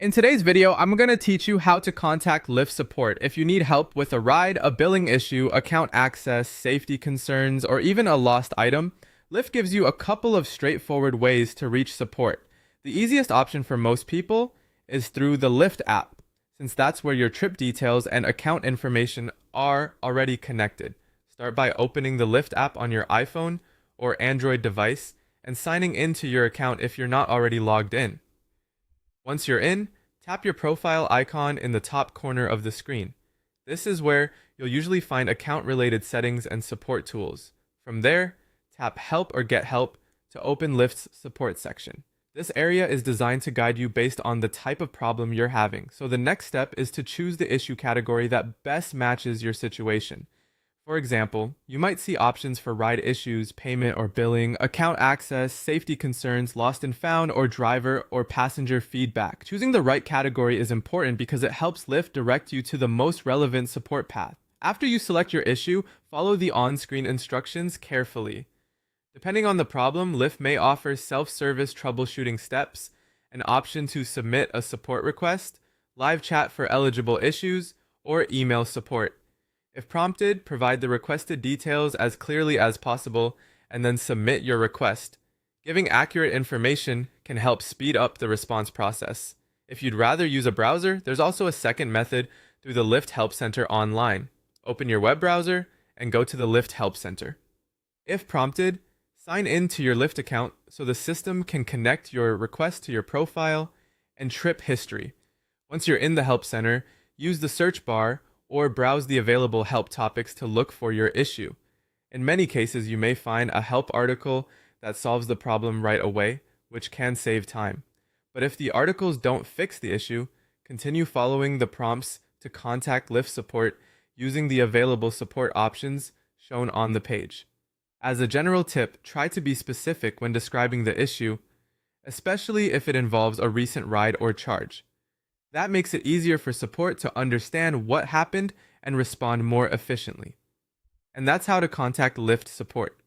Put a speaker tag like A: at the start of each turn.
A: In today's video, I'm going to teach you how to contact Lyft Support if you need help with a ride, a billing issue, account access, safety concerns, or even a lost item. Lyft gives you a couple of straightforward ways to reach support. The easiest option for most people is through the Lyft app, since that's where your trip details and account information are already connected. Start by opening the Lyft app on your iPhone or Android device and signing into your account if you're not already logged in. Once you're in, tap your profile icon in the top corner of the screen. This is where you'll usually find account-related settings and support tools. From there, tap Help or Get Help to open Lyft's support section. This area is designed to guide you based on the type of problem you're having, so the next step is to choose the issue category that best matches your situation. For example, you might see options for ride issues, payment or billing, account access, safety concerns, lost and found, or driver or passenger feedback. Choosing the right category is important because it helps Lyft direct you to the most relevant support path. After you select your issue, follow the on-screen instructions carefully. Depending on the problem, Lyft may offer self-service troubleshooting steps, an option to submit a support request, live chat for eligible issues, or email support. If prompted, provide the requested details as clearly as possible and then submit your request. Giving accurate information can help speed up the response process. If you'd rather use a browser, there's also a second method through the Lyft Help Center online. Open your web browser and go to the Lyft Help Center. If prompted, sign in to your Lyft account so the system can connect your request to your profile and trip history. Once you're in the Help Center, use the search bar or browse the available help topics to look for your issue. In many cases, you may find a help article that solves the problem right away, which can save time. But if the articles don't fix the issue, continue following the prompts to contact Lyft Support using the available support options shown on the page. As a general tip, try to be specific when describing the issue, especially if it involves a recent ride or charge. That makes it easier for support to understand what happened and respond more efficiently. And that's how to contact Lyft Support.